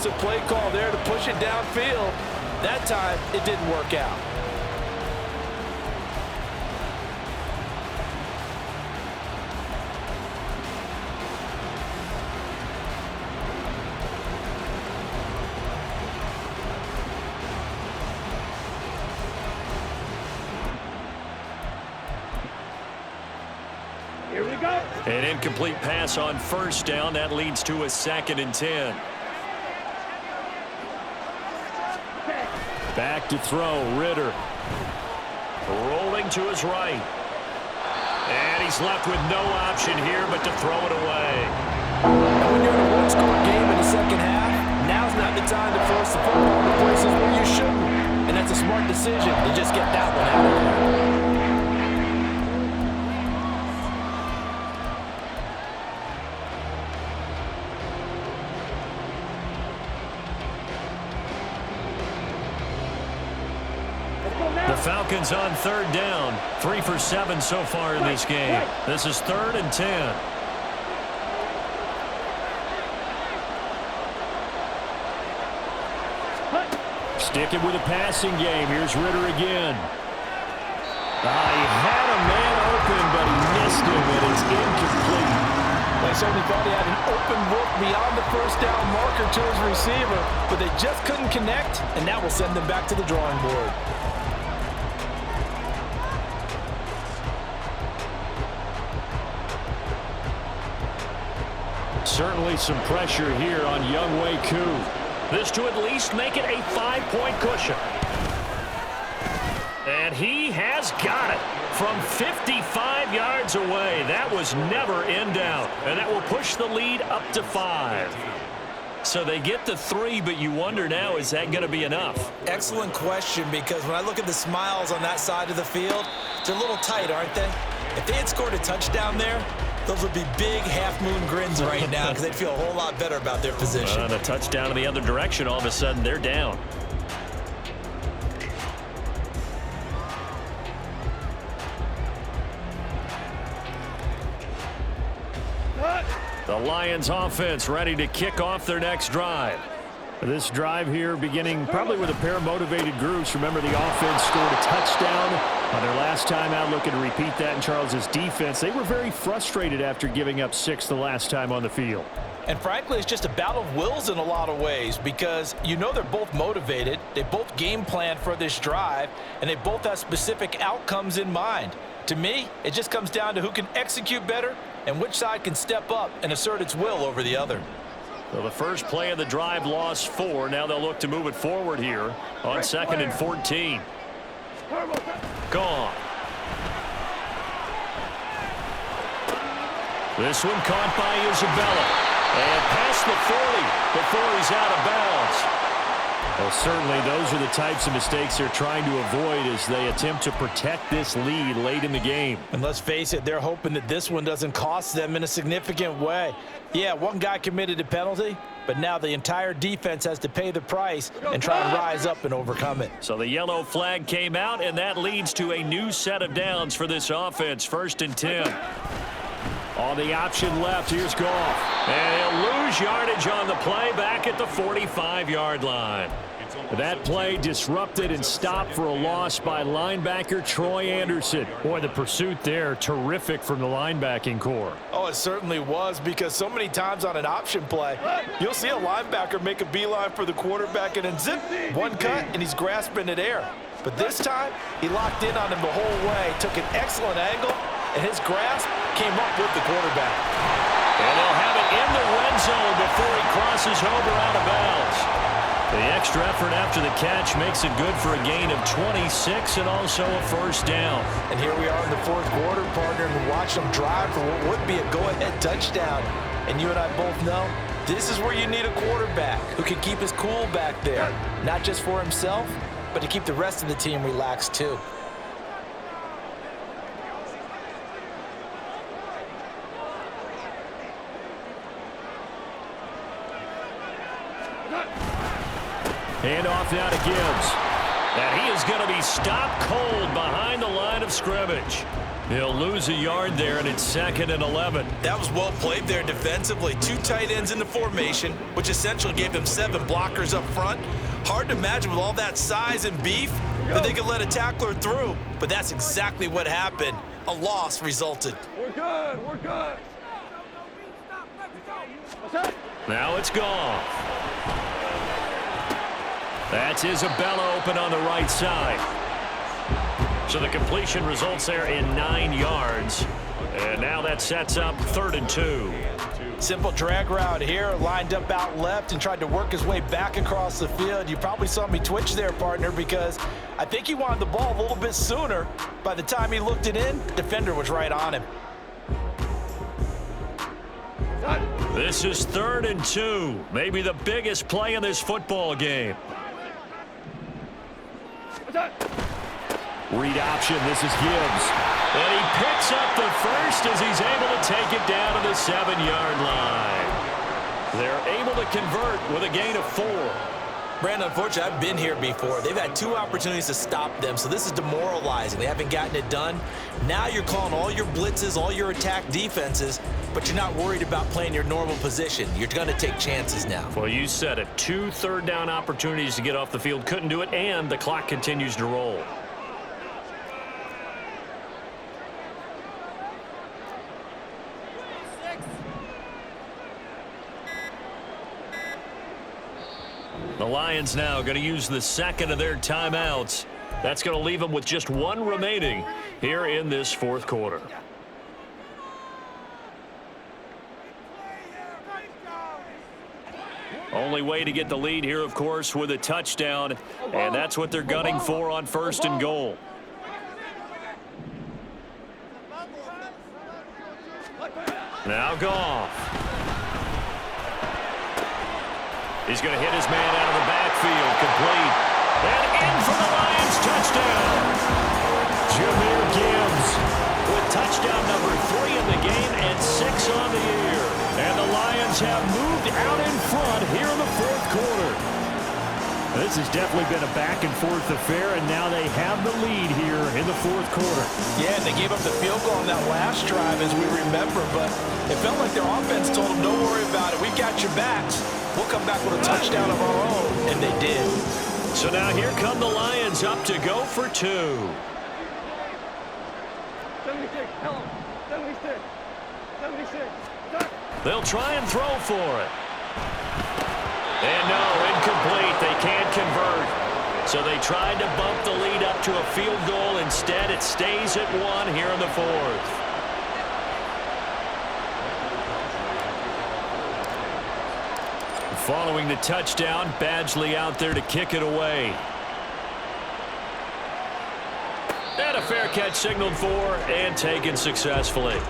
aggressive play call there to push it downfield. That time, it didn't work out. Here we go. An incomplete pass on first down. That leads to a 2nd and 10. Back to throw, Ritter. Rolling to his right. And he's left with no option here but to throw it away. And when you're in a one-score game in the second half, now's not the time to force the football to places where you shouldn't. And that's a smart decision to just get that one out of there. The Falcons on 3rd down. 3 for 7 so far in this game. This is 3rd and 10. Sticking with a passing game. Here's Ritter again. He had a man open, but he missed him, and it's incomplete. They certainly thought he had an open look beyond the first down marker to his receiver, but they just couldn't connect, and that will send them back to the drawing board. Certainly some pressure here on Younghoe Koo. This to at least make it a 5-point cushion. And he has got it from 55 yards away. That was never in doubt. And that will push the lead up to 5. So they get the 3, but you wonder now, is that going to be enough? Excellent question, because when I look at the smiles on that side of the field, they're a little tight, aren't they? If they had scored a touchdown there, those would be big half-moon grins right now because they'd feel a whole lot better about their position. And a touchdown in the other direction, all of a sudden they're down. The Lions offense ready to kick off their next drive. This drive here beginning probably with a pair of motivated groups. Remember, the offense scored a touchdown on their last time out. Looking to repeat that in Charles's defense. They were very frustrated after giving up 6 the last time on the field. And frankly, it's just a battle of wills in a lot of ways, because you know they're both motivated, they both game plan for this drive, and they both have specific outcomes in mind. To me, it just comes down to who can execute better and which side can step up and assert its will over the other. Well, the first play of the drive lost 4. Now they'll look to move it forward here on 2nd and 14. Gone. This one caught by Isabella. And past the 40 before he's out of bounds. Well, certainly those are the types of mistakes they're trying to avoid as they attempt to protect this lead late in the game. And let's face it, they're hoping that this one doesn't cost them in a significant way. Yeah, one guy committed a penalty, but now the entire defense has to pay the price and try and rise up and overcome it. So the yellow flag came out, and that leads to a new set of downs for this offense. 1st and 10. On the option left, here's Goff. And he'll lose yardage on the play back at the 45-yard line. That play disrupted and stopped for a loss by linebacker Troy Anderson. Boy, the pursuit there, terrific from the linebacking core. Oh, it certainly was, because so many times on an option play, you'll see a linebacker make a beeline for the quarterback and then zip, one cut, and he's grasping at air. But this time, he locked in on him the whole way, took an excellent angle, and his grasp came up with the quarterback. And they'll have it in the red zone before he crosses over out of bounds. The extra effort after the catch makes it good for a gain of 26 and also a 1st down. And here we are in the 4th quarter, partner, and we watch them drive for what would be a go-ahead touchdown. And you and I both know this is where you need a quarterback who can keep his cool back there, not just for himself, but to keep the rest of the team relaxed too. Hand off now to Gibbs. And he is going to be stopped cold behind the line of scrimmage. He'll lose a yard there, and it's 2nd and 11. That was well played there defensively. 2 tight ends in the formation, which essentially gave them 7 blockers up front. Hard to imagine with all that size and beef that they could let a tackler through, but that's exactly what happened. A loss resulted. We're good. We're good. Now it's gone. That's Isabella open on the right side. So the completion results there in 9 yards. And now that sets up 3rd and 2. Simple drag route here, lined up out left and tried to work his way back across the field. You probably saw me twitch there, partner, because I think he wanted the ball a little bit sooner. By the time he looked it in, defender was right on him. This is 3rd and 2. Maybe the biggest play in this football game. Read option. This is Gibbs. And he picks up the first as he's able to take it down to the 7-yard line. They're able to convert with a gain of 4. Brandon, unfortunately, I've been here before. They've had 2 opportunities to stop them, so this is demoralizing. They haven't gotten it done. Now you're calling all your blitzes, all your attack defenses, but you're not worried about playing your normal position. You're going to take chances now. Well, you said it. 2 third-down opportunities to get off the field. Couldn't do it, and the clock continues to roll. The Lions now going to use the 2nd of their timeouts. That's going to leave them with just 1 remaining here in this 4th quarter. Only way to get the lead here, of course, with a touchdown, and that's what they're gunning for on 1st and goal. Now Goff. He's going to hit his man out of the backfield, complete. And in for the Lions, touchdown. Jahmyr Gibbs with touchdown number 3 in the game and 6 on the year. And the Lions have moved out in front here in the 4th quarter. This has definitely been a back-and-forth affair, and now they have the lead here in the 4th quarter. Yeah, and they gave up the field goal on that last drive, as we remember, but it felt like their offense told them, don't worry about it. We got your backs. We'll come back with a touchdown of our own, and they did. So now here come the Lions up to go for 2. 76, hello. 76. 76. They'll try and throw for it. And no, incomplete. They can't convert. So they tried to bump the lead up to a field goal. Instead, it stays at 1 here in the 4th. Following the touchdown, Badgley out there to kick it away. And a fair catch signaled for and taken successfully.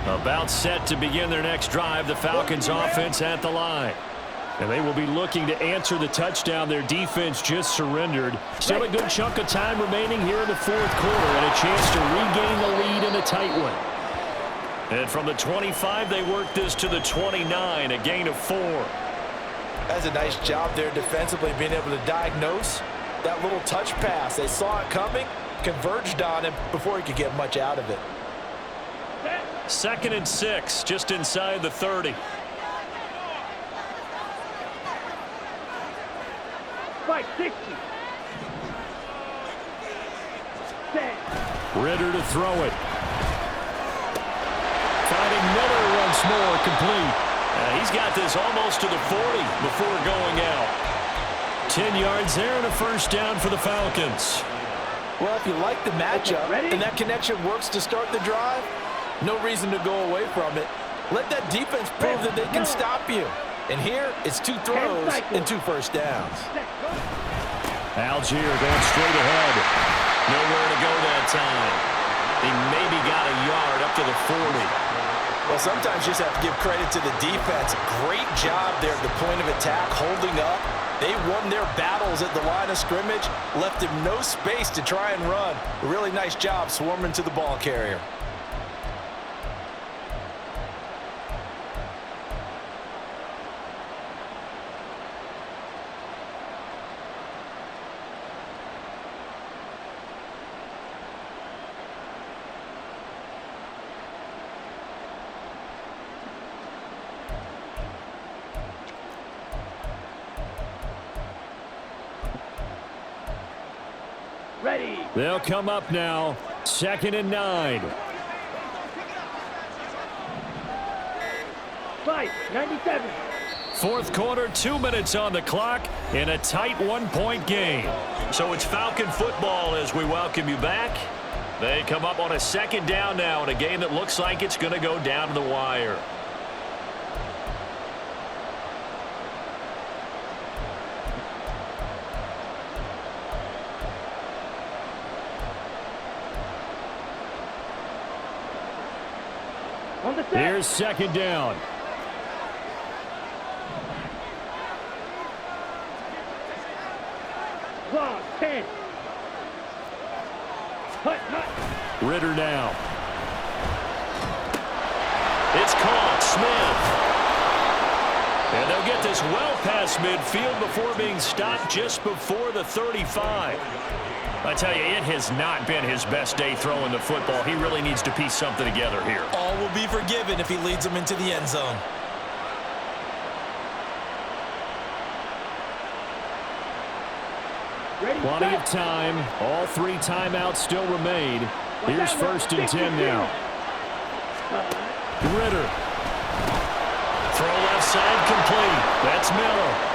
About set to begin their next drive, the Falcons offense at the line. And they will be looking to answer the touchdown their defense just surrendered. Still a good chunk of time remaining here in the 4th quarter and a chance to regain the lead in a tight one. And from the 25, they work this to the 29, a gain of 4. That's a nice job there defensively, being able to diagnose that little touch pass. They saw it coming, converged on him before he could get much out of it. 2nd and 6, just inside the 30. Right, 60. Ritter to throw it. Finding Miller once more, complete. He's got this almost to the 40 before going out. 10 yards there and a 1st down for the Falcons. Well, if you like the matchup and that connection works to start the drive, no reason to go away from it. Let that defense prove that they can stop you. And here, it's 2 throws and 2 first downs. Algier going straight ahead. Nowhere to go that time. He maybe got a yard up to the 40. Well, sometimes you just have to give credit to the defense. Great job there at the point of attack, holding up. They won their battles at the line of scrimmage, left him no space to try and run. A really nice job swarming to the ball carrier. Ready. They'll come up now. 2nd and 9. Fight. 97. Fourth quarter, 2 minutes on the clock in a tight 1-point game. So it's Falcon football as we welcome you back. They come up on a 2nd down now in a game that looks like it's going to go down to the wire. On the set. Here's 2nd down. Clock. 10. Hut, hut. Ritter now. It's caught. Smith. And they'll get this well past midfield before being stopped just before the 35. I tell you, it has not been his best day throwing the football. He really needs to piece something together here. All will be forgiven if he leads them into the end zone. Ready. Plenty set. of time. All 3 timeouts still remain. Here's 1st and 10 now. Ritter. Throw left side complete. That's Miller.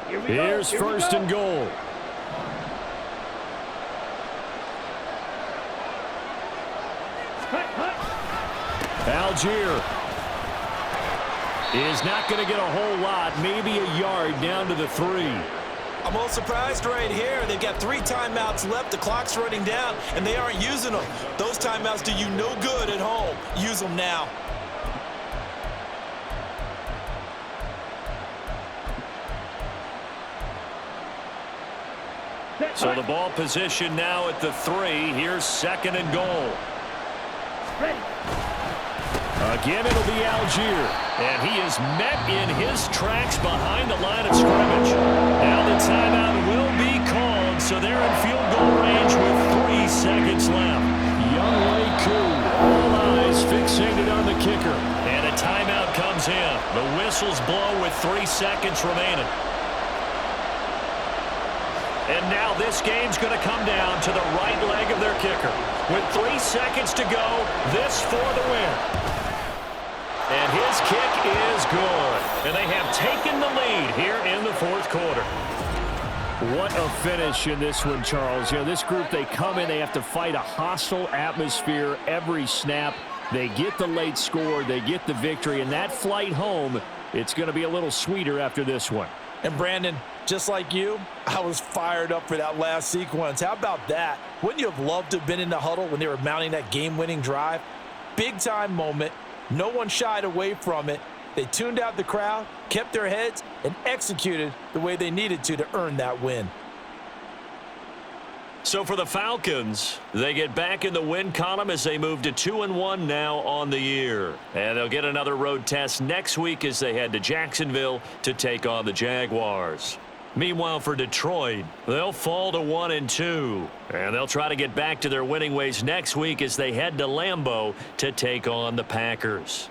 Here we go. Here's Here we 1st go. and goal. Hut, hut. Algier is not going to get a whole lot, maybe a yard down to the 3. I'm a little surprised right here. They've got 3 timeouts left. The clock's running down, and they aren't using them. Those timeouts do you no good at home. Use them now. Set, So hut. the ball position now at the 3. Here's 2nd and goal. Ready. Again, it'll be Algier. And he is met in his tracks behind the line of scrimmage. Now the timeout will be called, so they're in field goal range with 3 seconds left. Young Wei Koo, all eyes fixated on the kicker. And a timeout comes in. The whistles blow with 3 seconds remaining. And now this game's going to come down to the right leg of their kicker. With 3 seconds to go, this for the win. And his kick is good. And they have taken the lead here in the 4th quarter. What a finish in this one, Charles. You know, this group, they come in, they have to fight a hostile atmosphere every snap. They get the late score, they get the victory, and that flight home, it's going to be a little sweeter after this one. And Brandon, just like you, I was fired up for that last sequence. How about that? Wouldn't you have loved to have been in the huddle when they were mounting that game-winning drive? Big-time moment. No one shied away from it. They tuned out the crowd, kept their heads, and executed the way they needed to earn that win. So for the Falcons, they get back in the win column as they move to 2-1 now on the year. And they'll get another road test next week as they head to Jacksonville to take on the Jaguars. Meanwhile, for Detroit, they'll fall to 1-2. And they'll try to get back to their winning ways next week as they head to Lambeau to take on the Packers.